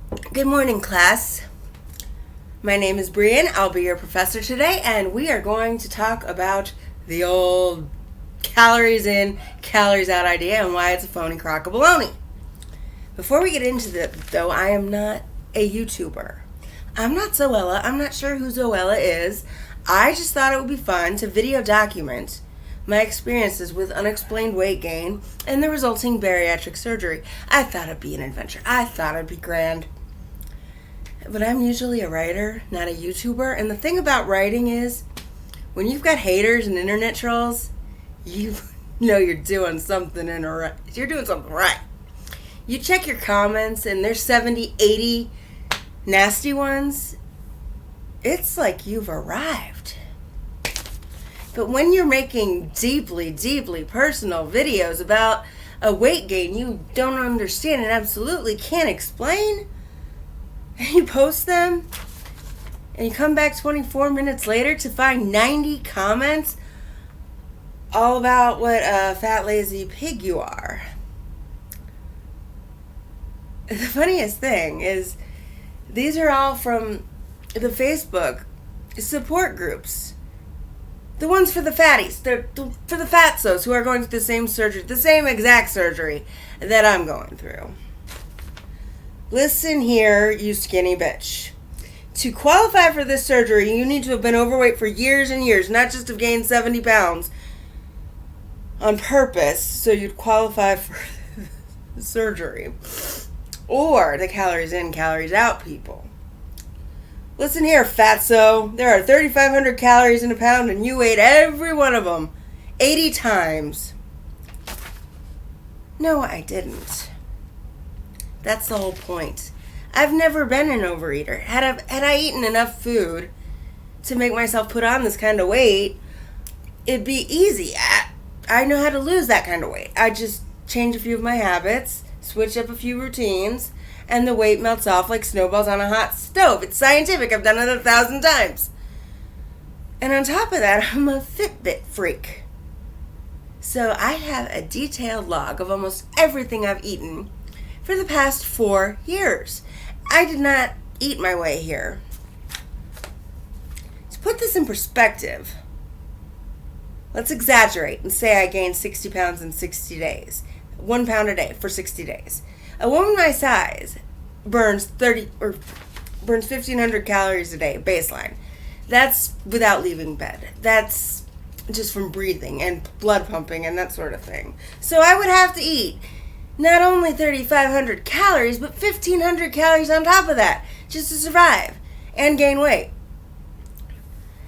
Good morning, class. My name is Brian. I'll be your professor today, and we are going to talk about the old calories in, calories out idea and why it's a phony crock of baloney. Before we get into that, though, I am not a YouTuber. I'm not Zoella. I'm not sure who Zoella is. I just thought it would be fun to video document my experiences with unexplained weight gain and the resulting bariatric surgery. I thought it'd be an adventure. I thought it'd be grand. But I'm usually a writer, not a YouTuber. And the thing about writing is, when you've got haters and internet trolls, you know you're doing something you're doing something right. You check your comments and there's 70, 80 nasty ones. It's like you've arrived. But when you're making deeply, deeply personal videos about a weight gain you don't understand and absolutely can't explain, and you post them, and you come back 24 minutes later to find 90 comments all about what a fat, lazy pig you are. The funniest thing is, these are all from the Facebook support groups. The ones for the fatties, for the fatsos who are going through the same surgery, the same exact surgery that I'm going through. Listen here, you skinny bitch. To qualify for this surgery, you need to have been overweight for years and years, not just have gained 70 pounds on purpose so you'd qualify for the surgery. Or the calories in, calories out people. Listen here, fatso. There are 3,500 calories in a pound and you ate every one of them 80 times. No, I didn't. That's the whole point. I've never been an overeater. Had I eaten enough food to make myself put on this kind of weight, it'd be easy. I know how to lose that kind of weight. I just change a few of my habits, switch up a few routines, and the weight melts off like snowballs on a hot stove. It's scientific. I've done it 1,000 times. And on top of that, I'm a Fitbit freak. So I have a detailed log of almost everything I've eaten for the past 4 years. I did not eat my way here. To put this in perspective, let's exaggerate and say I gained 60 pounds in 60 days. 1 pound a day for 60 days. A woman my size burns 1,500 calories a day baseline. That's without leaving bed. That's just from breathing and blood pumping and that sort of thing. So I would have to eat not only 3,500 calories, but 1,500 calories on top of that just to survive and gain weight.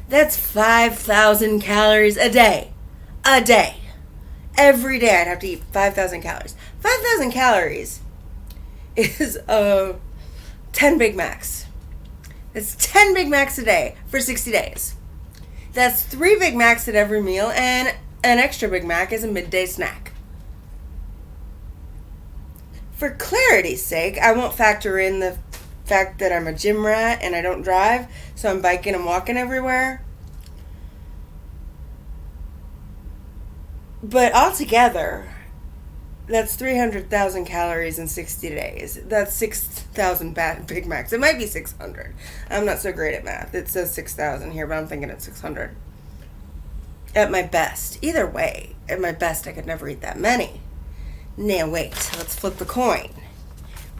That's 5,000 calories a day. A day. Every day I'd have to eat 5,000 calories. 5,000 calories is 10 Big Macs. It's 10 Big Macs a day for 60 days. That's 3 Big Macs at every meal and an extra Big Mac as a midday snack. For clarity's sake, I won't factor in the fact that I'm a gym rat and I don't drive, so I'm biking and walking everywhere. But altogether, that's 300,000 calories in 60 days. That's 6,000 Big Macs. It might be 600. I'm not so great at math. It says 6,000 here, but I'm thinking it's 600. At my best. Either way, at my best, I could never eat that many. Now wait, let's flip the coin.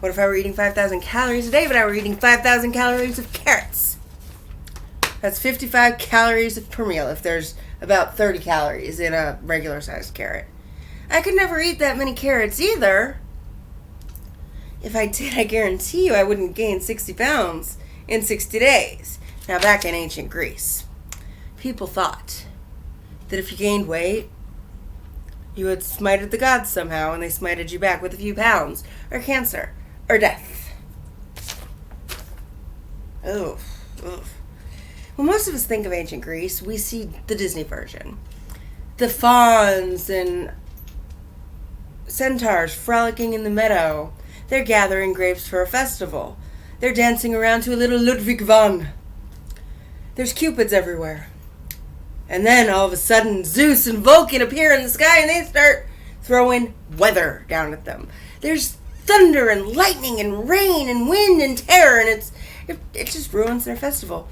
What if I were eating 5,000 calories a day, but I were eating 5,000 calories of carrots? That's 55 calories per meal if there's about 30 calories in a regular sized carrot. I could never eat that many carrots either. If I did, I guarantee you I wouldn't gain 60 pounds in 60 days. Now back in ancient Greece, people thought that if you gained weight, you had smited the gods somehow, and they smited you back with a few pounds, or cancer, or death. Oof. When most of us think of ancient Greece, we see the Disney version. The fawns and centaurs frolicking in the meadow. They're gathering grapes for a festival. They're dancing around to a little Ludwig van. There's cupids everywhere. And then all of a sudden Zeus and Vulcan appear in the sky and they start throwing weather down at them. There's thunder and lightning and rain and wind and terror, and it just ruins their festival.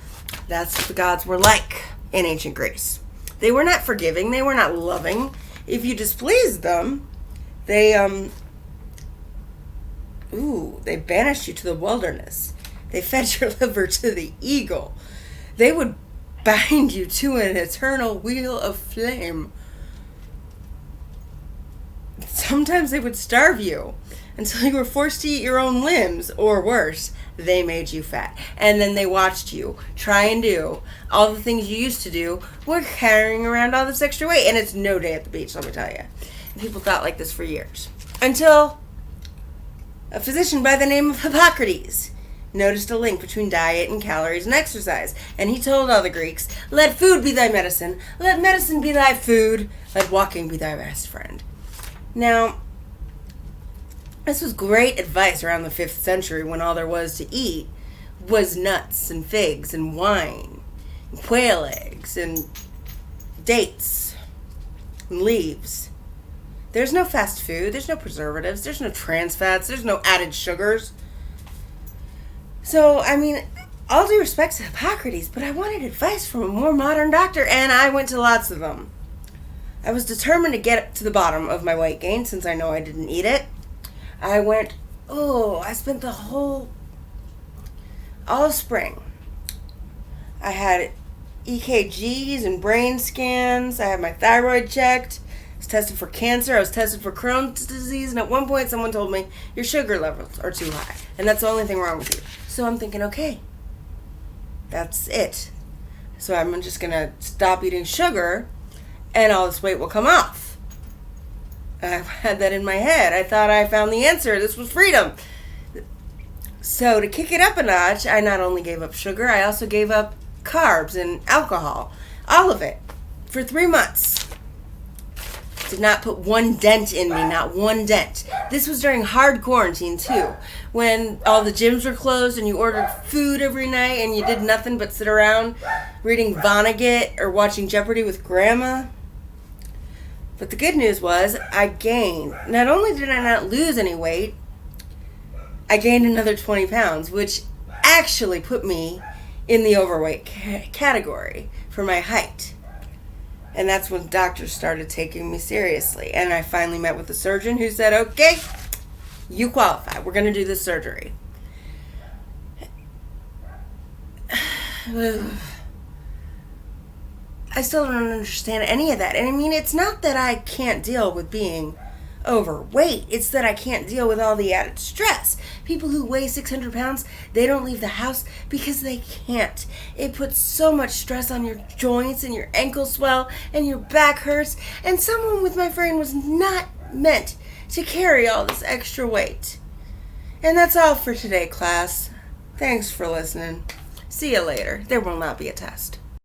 That's what the gods were like in ancient Greece. They were not forgiving. They were not loving. If you displeased them, they banished you to the wilderness. They fed your liver to the eagle. They would bind you to an eternal wheel of flame. Sometimes they would starve you until you were forced to eat your own limbs, or worse, they made you fat. And then they watched you try and do all the things you used to do while carrying around all this extra weight. And it's no day at the beach, let me tell you. And people thought like this for years. Until a physician by the name of Hippocrates noticed a link between diet and calories and exercise. And he told all the Greeks, let food be thy medicine, let medicine be thy food, let walking be thy best friend. Now, this was great advice around the 5th century when all there was to eat was nuts and figs and wine and quail eggs and dates and leaves. There's no fast food, there's no preservatives, there's no trans fats, there's no added sugars. So, I mean, all due respect to Hippocrates, but I wanted advice from a more modern doctor, and I went to lots of them. I was determined to get to the bottom of my weight gain since I know I didn't eat it. I spent the all of spring. I had EKGs and brain scans. I had my thyroid checked. I was tested for cancer. I was tested for Crohn's disease. And at one point someone told me, your sugar levels are too high. And that's the only thing wrong with you. So I'm thinking, okay, that's it. So I'm just going to stop eating sugar and all this weight will come off. I had that in my head. I thought I found the answer. This was freedom. So to kick it up a notch, I not only gave up sugar, I also gave up carbs and alcohol. All of it. For 3 months. Did not put one dent in me, not one dent. This was during hard quarantine too, when all the gyms were closed and you ordered food every night and you did nothing but sit around reading Vonnegut or watching Jeopardy with Grandma. But the good news was I gained. Not only did I not lose any weight, I gained another 20 pounds, which actually put me in the overweight category for my height. And that's when doctors started taking me seriously. And I finally met with a surgeon who said, okay, you qualify. We're going to do this surgery. I still don't understand any of that. And I mean, it's not that I can't deal with being overweight. It's that I can't deal with all the added stress. People who weigh 600 pounds, they don't leave the house because they can't. It puts so much stress on your joints and your ankles swell and your back hurts. And someone with my frame was not meant to carry all this extra weight. And that's all for today, class. Thanks for listening. See you later. There will not be a test.